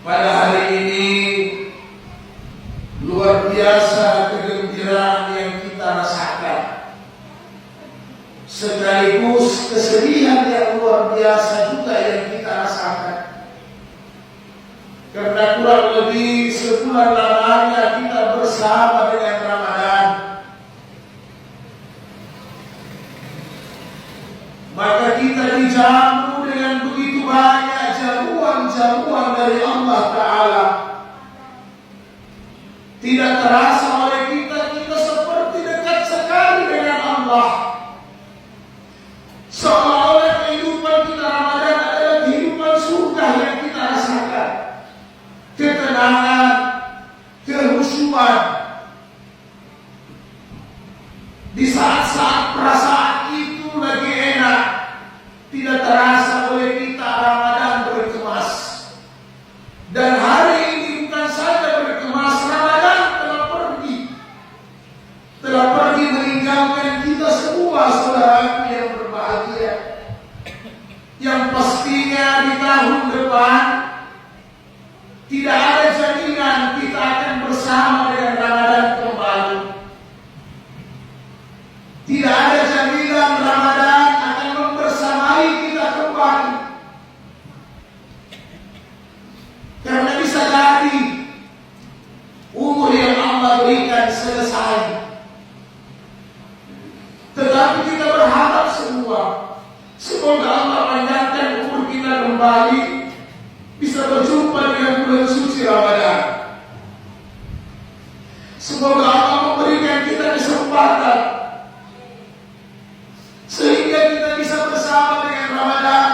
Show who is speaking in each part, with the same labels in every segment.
Speaker 1: Pada hari ini luar biasa kegembiraan yang kita rasakan, sekaligus kesedihan yang luar biasa juga yang kita rasakan. Karena kurang lebih sebulan lamanya kita bersama dengan Ramadan, maka kita dijamu dengan begitu banyak jamuan-jamuan dari Allah Ta'ala. Tidak terasa oleh kita seperti dekat sekali dengan Allah. Seolah-olah kehidupan kita Ramadan adalah kehidupan surga yang kita rasakan. Ketenangan, kehusyuan. Di saat-saat perasaan itu lagi enak, tidak terasa oleh kita Ramadan berkemas. Dan hari ini bukan saja berkemas, Ramadan telah pergi meninggalkan kita semua, saudaraku yang berbahagia. Yang pastinya di tahun depan tidak ada jaminan kita akan bersama dengan Ramadan kembali. Tidak ada jaminan Ramadan akan membersamai kita kembali. Karena bisa jadi umur yang Allah berikan selesai. Tetapi kita berharap semua, semoga Allah panjangkan umur kita kembali, bisa berjumpa dengan bulan suci Ramadan. Semoga Allah memberikan kita kesempatan sehingga kita bisa bersama dengan Ramadan,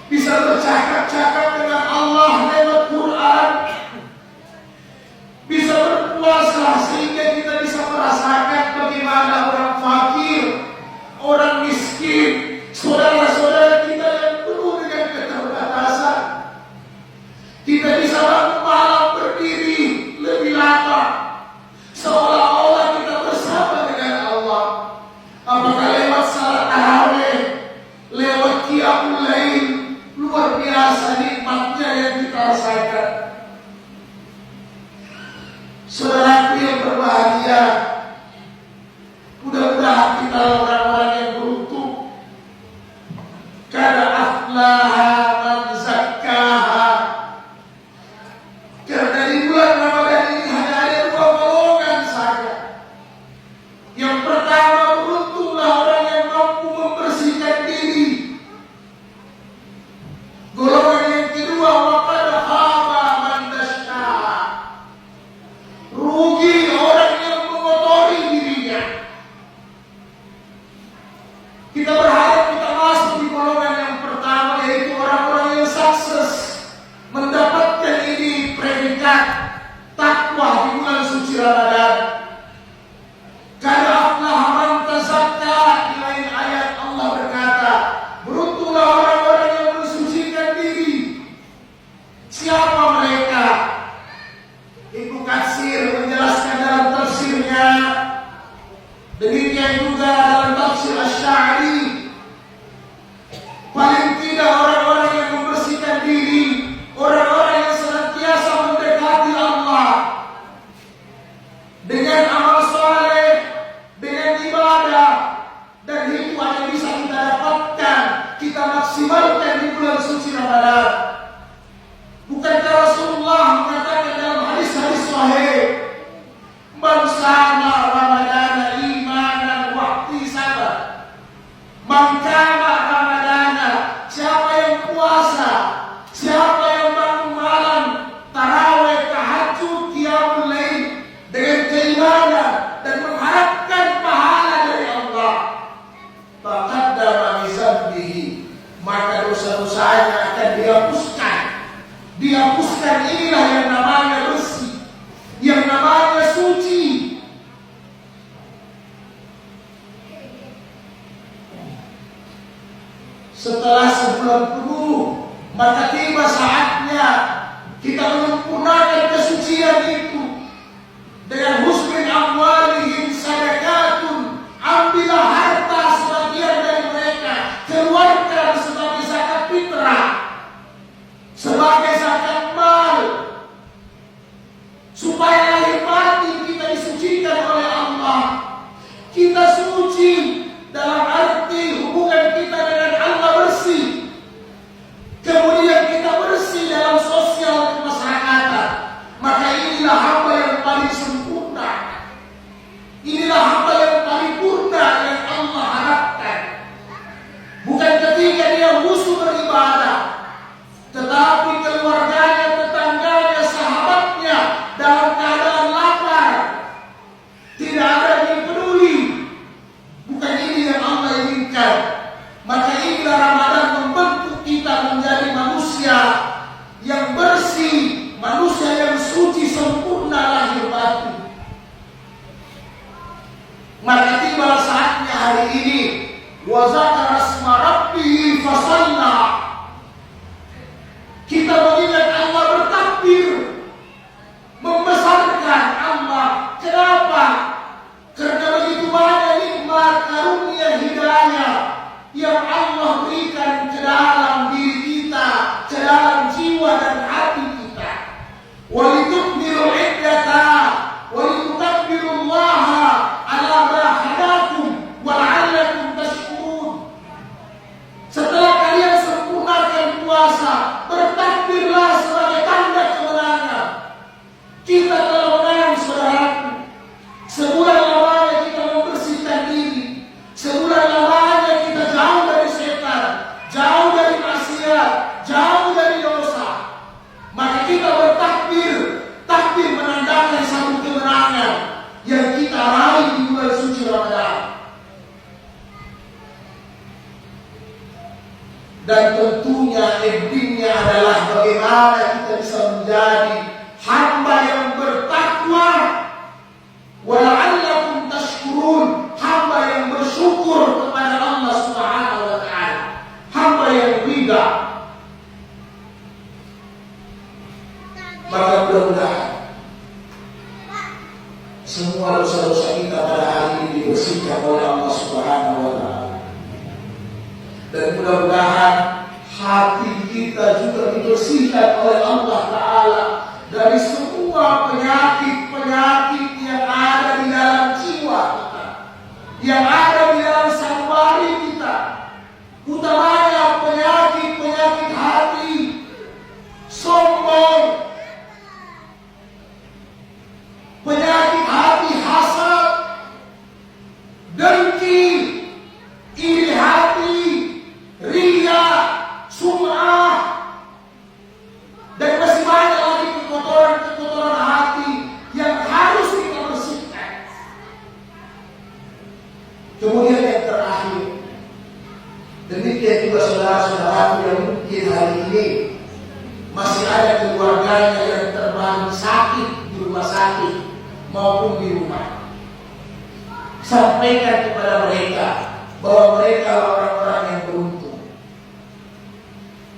Speaker 1: bisa bercakap-cakap dengan Allah lewat Quran, bisa berpuasa sehingga kita bisa merasakan bagaimana orang fakir, orang miskin, saudara-saudara kita yang penuh dengan keterbatasan. Kita bisa bangun malam berdiri lebih lama, seolah-olah kita bersama dengan Allah. Apakah lewat salat tarawih, lewat qiyamul lail, luar biasa nikmatnya yang kita rasakan. Saudaraku yang berbahagia, mudah-mudahan kita orang-orang yang beruntung. Karena aflaha man zakkaha. Karena di bulan Ramadan ini hanya ada dua golongan saja. Yang pertama, beruntunglah orang yang mampu membersihkan diri. Golongan yang kedua, waqad khaba man dasyaha. Rugi orang yang mengotori dirinya. Kita berharap kita masuk di golongan yang pertama, yaitu orang-orang yang sukses mendapatkan ini predikat takwa di bulan suci Ramadan. Karena aflaha man tazakka, di lain ayat Allah berkata, beruntunglah orang-orang yang mensucikan diri. Siapa mereka? Ibnu Katsir menjelaskan dalam tafsirnya, demikian juga dalam tafsir Asy-Sya'ri. Paling tidak orang-orang yang membersihkan diri, orang-orang yang senantiasa mendekati Allah dengan amal saleh, dengan ibadah, dan itu hanya bisa kita dapatkan, kita maksimalkan di bulan suci Ramadan. Bukankah Rasulullah mengatakan dalam hadis-hadis sahih, man shama Ramadana imanan wa ihtisaban, man qama Ramadana, siapa yang puasa, siapa yang bangun malam, tarawih, tahajud, qiyamul lail dengan keimanan dan mengharapkan pahala dari Allah, taqaddama bi dzambihi, maka dosa-dosanya akan dihapuskan. Dihapuskan, inilah yang namanya bersih, yang namanya suci. Setelah sebulan penuh, maka tiba saatnya kita menyempurnakan kesucian itu dengan husnul amwalihim sadaqatun. Ambillah harta sebagian dari mereka, keluarkan sebagai zakat fitrah, sebagai zakat Maka mudah-mudahan semua dosa-dosa kita pada hari ini dibersihkan oleh Allah Subhanahu wa Ta'ala. Dan mudah-mudahan hati kita juga dibersihkan oleh Allah Ta'ala dari semua penyakit-penyakit yang ada di dalam jiwa kita, yang ada di dalam sanubari kita, utamanya penyakit-penyakit hati, sombong, penyakit hati hasad, dengki, iri hati, riya, sum'ah, dan masih banyak lagi kekotoran-kekotoran hati yang harus kita bersihkan. Kemudian yang terakhir, demikian juga saudara-saudaraku yang mungkin hari ini masih ada keluarganya yang terbangun sakit di rumah sakit maupun di rumah. Sampaikan kepada mereka bahwa mereka orang-orang yang beruntung.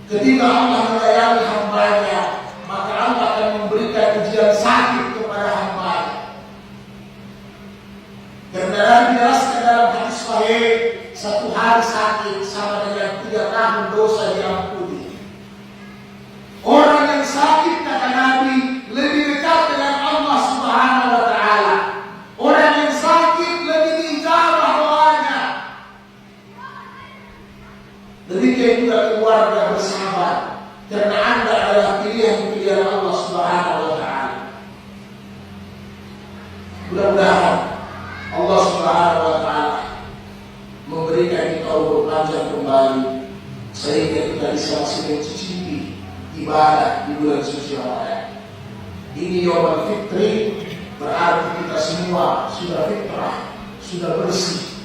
Speaker 1: Ketika Allah menyayangi hambanya, maka Allah akan memberikan ujian sakit kepada hambanya. Karena Nabi jelaskan dalam hadis sahih, 1 hari sakit sama dengan 3 tahun dosa diampuni. Orang yang sakit, kata Nabi, lebih dekat dengan Allah Subhanahu wa Ta'ala. Orang yang sakit lebih diijabah doanya. Demikian juga keluarga bersahabat, karena Anda adalah pilihan-pilihan Allah Subhanahu wa Ta'ala. Mudah-mudahan Allah Subhanahu wa Ta'ala memberikan kita umur panjang kembali, sehingga kita bisa masih mencicipi ibadah di bulan suci Ramadan. Ini Yaumul Fitri, berarti kita semua sudah fitrah, sudah bersih,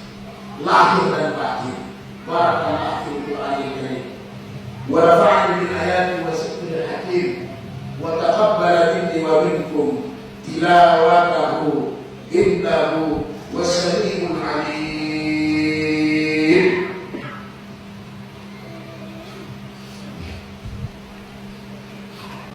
Speaker 1: lahir dan batin. Barakallahu fiikum wa nafa'ani bil ayati wa